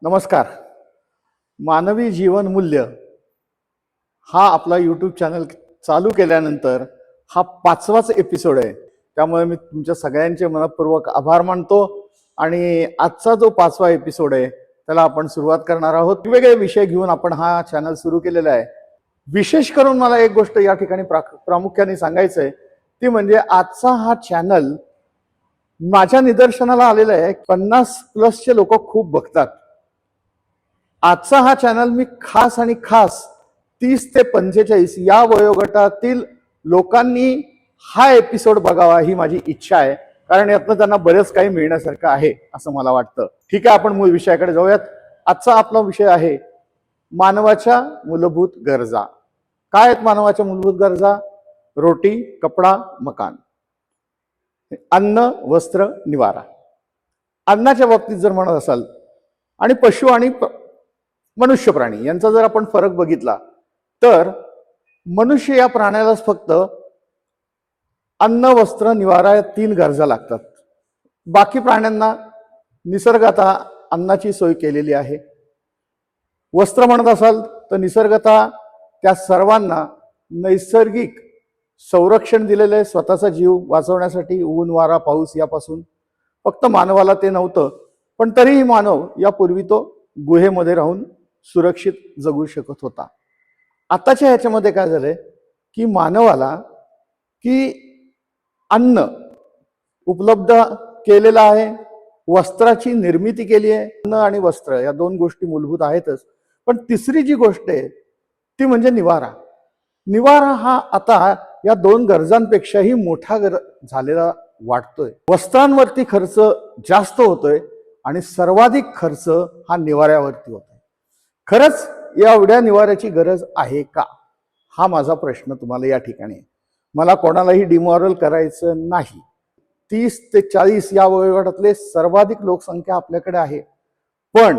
नमस्कार. मानवी जीवन मूल्य हा आपला यूट्यूब चॅनल चालू केल्यानंतर हा 5वाच एपिसोड आहे. त्यामुळे मी तुमच्या सगळ्यांचे मनपूर्वक आभार मानतो आणि आजचा जो 5वा एपिसोड आहे त्याला आपण सुरुवात करणार आहोत. वेगवेगळे विषय घेऊन आपण हा चॅनल सुरू केलेला आहे. विशेष करून मला एक गोष्ट या ठिकाणी प्रामुख्याने सांगायचं आहे ती म्हणजे आजचा हा चॅनल माझ्या निदर्शनाला आलेला आहे 50+ लोक खूप बघतात. आजचा हा चॅनल मी खास 30 ते 45 या वयोगटातील लोकांनी हा एपिसोड बघावा ही माझी इच्छा आहे, कारण यातनं त्यांना बरेच काही मिळण्यासारखं आहे असं मला वाटतं. ठीक आहे, आपण मूळ विषयाकडे जाऊयात. आजचा आपला विषय आहे मानवाच्या मूलभूत गरजा. काय आहेत मानवाच्या मूलभूत गरजा? रोटी, कपडा, मकान, अन्न, वस्त्र, निवारा. अन्नाच्या बाबतीत जर म्हणत असाल आणि पशु आणि मनुष्य प्राणी यांचा जर आपण फरक बघितला तर मनुष्य या प्राण्यालाच फक्त अन्न, वस्त्र, निवारा या 3 गरजा लागतात. बाकी प्राण्यांना निसर्गाता अन्नाची सोय केलेली आहे. वस्त्र म्हणत असाल तर निसर्गाता त्या सर्वांना नैसर्गिक संरक्षण दिलेलं आहे स्वतःचा जीव वाचवण्यासाठी. ऊन, वारा, पाऊस यापासून फक्त मानवाला ते नव्हतं, पण तरीही मानव यापूर्वी तो गुहेमध्ये राहून सुरक्षित जगू शकत होता. आताच्या ह्याच्यामध्ये काय झालंय की मानवाला अन्न उपलब्ध केलेलं आहे, वस्त्राची निर्मिती केली आहे. अन्न आणि वस्त्र या 2 गोष्टी मूलभूत आहेतच, पण तिसरी जी गोष्ट आहे ती म्हणजे निवारा. निवारा हा आता या 2 गरजांपेक्षाही मोठा झालेला वाटतोय. वस्त्रांवरती खर्च जास्त होतोय आणि सर्वाधिक खर्च हा निवाऱ्यावरती होतोय. खरंच या एवढ्या निवाऱ्याची गरज आहे का, हा माझा प्रश्न तुम्हाला या ठिकाणी आहे. मला कोणालाही डिमॉरल करायचं नाही. 30 ते 40 या वयोगटातले सर्वाधिक लोकसंख्या आपल्याकडे आहे, पण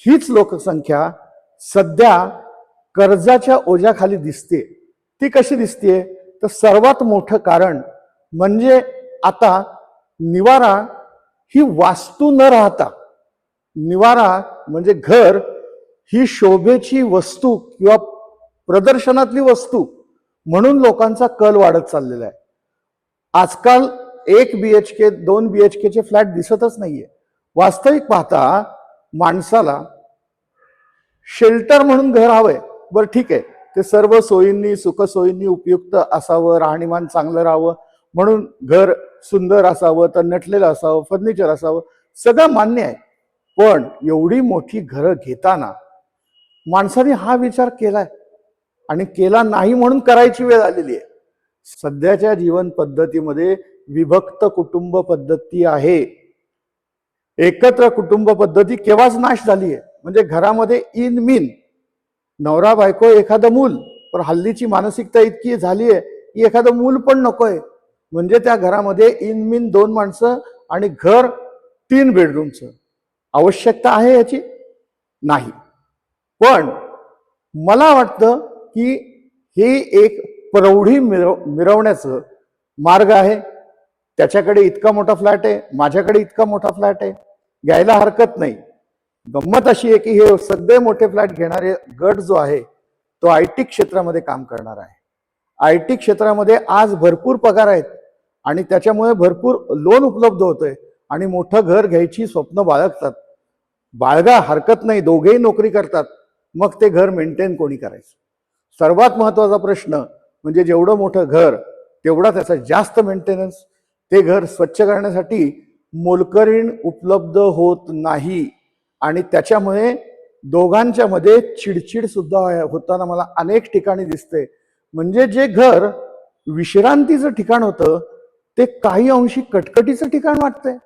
हीच लोकसंख्या सध्या कर्जाच्या ओझ्याखाली दिसते. ती कशी दिसते तर सर्वात मोठं कारण म्हणजे आता निवारा ही वास्तू न राहता, निवारा म्हणजे घर ही शोभेची वस्तू किंवा प्रदर्शनातली वस्तू म्हणून लोकांचा कल वाढत चाललेला आहे. आजकाल 1 BHK 2 BHK चे फ्लॅट दिसतच नाहीये. वास्तविक पाहता माणसाला शेल्टर म्हणून घर हवंय. बरं ठीक आहे, ते सर्व सोयींनी सुखसोयींनी उपयुक्त असावं, राहणीमान चांगलं राहावं म्हणून घर सुंदर असावं, तर नटलेलं असावं, फर्निचर असावं, सगळं मान्य आहे. पण एवढी मोठी घरं घेताना माणसाने हा विचार केलाय आणि केला नाही म्हणून करायची वेळ आलेली आहे. सध्याच्या जीवन पद्धतीमध्ये विभक्त कुटुंब पद्धती आहे. एकत्र कुटुंब पद्धती केव्हाच नाश झाली आहे. म्हणजे घरामध्ये इन मिन नवरा बायको एखादं मूल, पण हल्लीची मानसिकता इतकी झाली आहे की एखादं मूल पण नकोय. म्हणजे त्या घरामध्ये इन मिन 2 माणसं आणि घर 3 बेडरूमचं. आवश्यकता आहे याची? नाही. पण मला वाटतं की हे एक प्रौढी मिरवण्याचं मार्ग आहे. त्याच्याकडे इतका मोठा फ्लॅट आहे, माझ्याकडे इतका मोठा फ्लॅट आहे, घ्यायला हरकत नाही. गंमत अशी आहे की हे सगळे मोठे फ्लॅट घेणारे गट जो आहे तो IT क्षेत्रामध्ये काम करणार आहे. IT क्षेत्रामध्ये आज भरपूर पगार आहेत आणि त्याच्यामुळे भरपूर लोन उपलब्ध होतंय आणि मोठं घर घ्यायची स्वप्न बाळगतात. बाळगा हरकत नाही, दोघेही नोकरी करतात, मग ते घर मेंटेन कोणी करायचं? सर्वात महत्वाचा प्रश्न म्हणजे जेवढं मोठं घर तेवढा त्याचा जास्त मेंटेनन्स. ते घर स्वच्छ करण्यासाठी मोलकरीण उपलब्ध होत नाही आणि त्याच्यामुळे दोघांच्या मध्ये चिडचिड सुद्धा होताना मला अनेक ठिकाणी दिसते. म्हणजे जे घर विश्रांतीचं ठिकाण होतं ते काही अंशी कटकटीचं ठिकाण वाटतंय.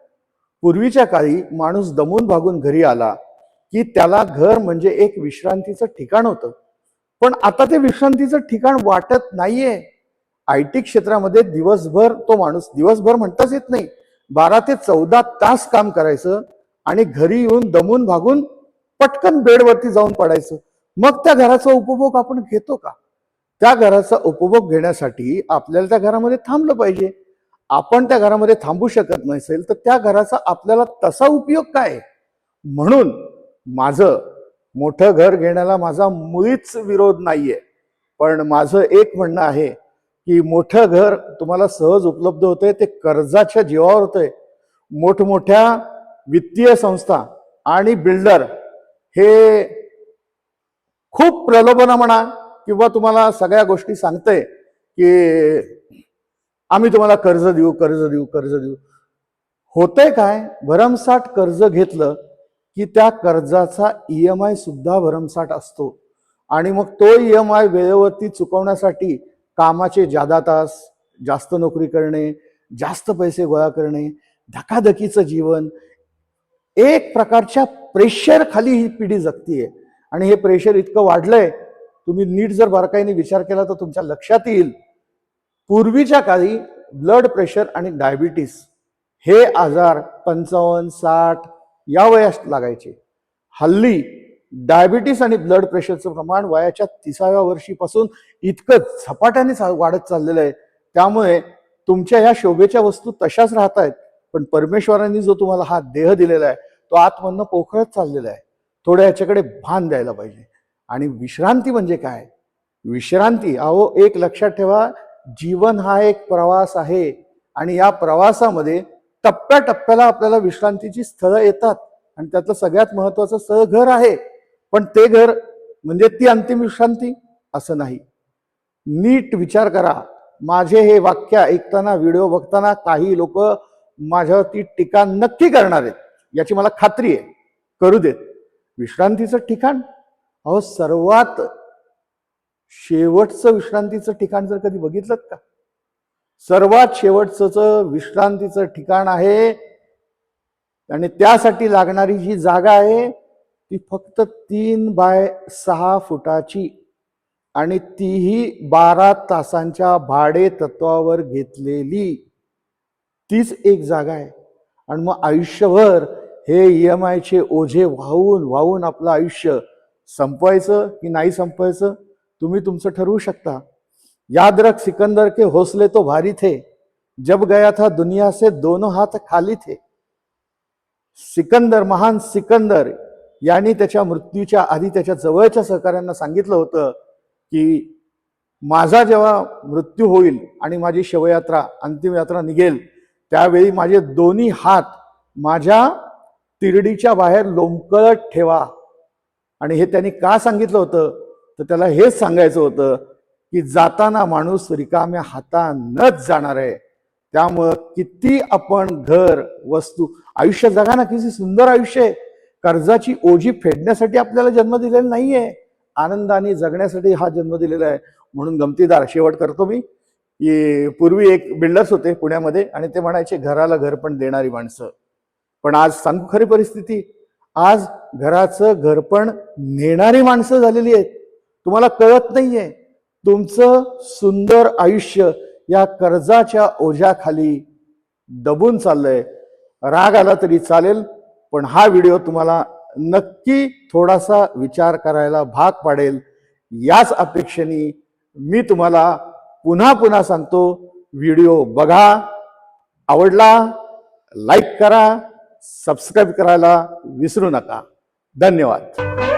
पूर्वीच्या काळी माणूस दमून भागून घरी आला की त्याला घर म्हणजे एक विश्रांतीचं ठिकाण होतं, पण आता ते विश्रांतीचं ठिकाण वाटत नाहीये. IT क्षेत्रामध्ये दिवसभर तो माणूस, दिवसभर म्हणताच येत नाही, 12 ते 14 तास काम करायचं आणि घरी येऊन दमून भागून पटकन बेडवरती जाऊन पडायचं. मग त्या घराचा उपभोग आपण घेतो का? त्या घराचा उपभोग घेण्यासाठी आपल्याला त्या घरामध्ये थांबलं पाहिजे. आपण त्या घरामध्ये थांबू शकत नसेल तर त्या घराचा आपल्याला तसा उपयोग काय? म्हणून माझं मोठं घर घेण्याला माझा मुळीच विरोध नाहीये, पण माझं एक म्हणणं आहे की मोठं घर तुम्हाला सहज उपलब्ध होतंय ते कर्जाच्या जीवावर होतंय. मोठमोठ्या वित्तीय संस्था आणि बिल्डर हे खूप प्रलोभन म्हणा किंवा तुम्हाला सगळ्या गोष्टी सांगतंय की आम्ही तुम्हाला कर्ज देऊ कर्ज देऊ कर्ज देऊ. होतंय काय, भरमसाठ कर्ज घेतलं की त्या कर्जाचा EMI सुद्धा भरमसाठ असतो आणि मग तो EMI वेळेवरती चुकवण्यासाठी कामाचे जादा तास, जास्त नोकरी करणे, जास्त पैसे गोळा करणे, धकाधकीचं जीवन, एक प्रकारच्या प्रेशर खाली ही पिढी जगतीये. आणि हे प्रेशर इतकं वाढलंय, तुम्ही नीट जर बारकाईने विचार केला तर तुमच्या लक्षात येईल, पूर्वीच्या काळी ब्लड प्रेशर आणि डायबिटीस हे आजार 55-60 या वयात लागायचे. हल्ली डायबिटीस आणि ब्लड प्रेशरचं प्रमाण वयाच्या 30व्या वर्षीपासून इतकं झपाट्याने वाढत चाललेलं आहे. त्यामुळे तुमच्या ह्या शोभेच्या वस्तू तशाच राहत आहेत, पण परमेश्वरांनी जो तुम्हाला हा देह दिलेला आहे तो आतमधनं पोखरत चाललेला आहे. थोडं याच्याकडे भान द्यायला पाहिजे. आणि विश्रांती म्हणजे काय? विश्रांती, अहो एक लक्षात ठेवा, जीवन हा एक प्रवास आहे आणि या प्रवासामध्ये टप्प्याटप्प्याला आपल्याला विश्रांतीची स्थळं येतात आणि त्यातलं सगळ्यात महत्वाचं स्थळ घर आहे. पण ते घर म्हणजे ती अंतिम विश्रांती असं नाही. नीट विचार करा. माझे हे वाक्य ऐकताना, व्हिडिओ बघताना काही लोक माझ्यावरती टीका नक्की करणार आहेत, याची मला खात्री आहे. करू देत. विश्रांतीचं ठिकाण, अहो सर्वात शेवटचं विश्रांतीचं ठिकाण जर कधी बघितलं का? सर्वात शेवटचं विश्रांतीचं ठिकाण आहे आणि त्यासाठी लागणारी जी जागा आहे ती फक्त 3 बाय 6 फुटाची आणि तीही 12 तासांच्या भाडे तत्वावर घेतलेली, तीच एक जागा आहे. आणि मग आयुष्यभर हे EMIचे ओझे वाहून वाहून आपलं आयुष्य संपवायचं की नाही संपवायचं तुम्ही तुमचं ठरवू शकता. याद रख सिकंदर के हौसले तो भारी थे, जब गया था दुनिया से दोनों हाथ खाली थे. सिकंदर, महान सिकंदर यांनी त्याच्या मृत्यूच्या आधी त्याच्या जवळच्या सहकाऱ्यांना सांगितलं होतं की माझा जेव्हा मृत्यू होईल आणि माझी शवयात्रा, अंतिम यात्रा निघेल, त्यावेळी माझे दोन्ही हात माझ्या तिरडीच्या बाहेर लोंबकळत ठेवा. आणि हे त्यांनी का सांगितलं होतं, तर त्याला हेच सांगायचं होतं की जाताना माणूस रिकाम्या हातानच जाणार आहे. त्यामुळं किती आपण घर, वस्तू, आयुष्य जगा ना, किती सुंदर आयुष्य आहे. कर्जाची ओझी फेडण्यासाठी आपल्याला जन्म दिलेला नाहीये, आनंदाने जगण्यासाठी हा जन्म दिलेला आहे. म्हणून गमतीदार शेवट करतो मी की पूर्वी एक बिल्डर्स होते पुण्यामध्ये आणि ते म्हणायचे घराला घर पण देणारी माणसं. पण आज सांगू खरी परिस्थिती, आज घराचं घरपण नेणारी माणसं झालेली आहेत. तुम्हाला कळत नाहीये, तुमचं सुंदर आयुष्य या कर्जाच्या ओझ्याखाली दबून चाललंय. राग आला तरी चालेल, पण हा व्हिडिओ तुम्हाला नक्की थोडासा विचार करायला भाग पाडेल. याच अपेक्षेने मी तुम्हाला पुन्हा पुन्हा सांगतो, व्हिडिओ बघा, आवडला लाईक करा, सबस्क्राईब करायला विसरू नका. धन्यवाद.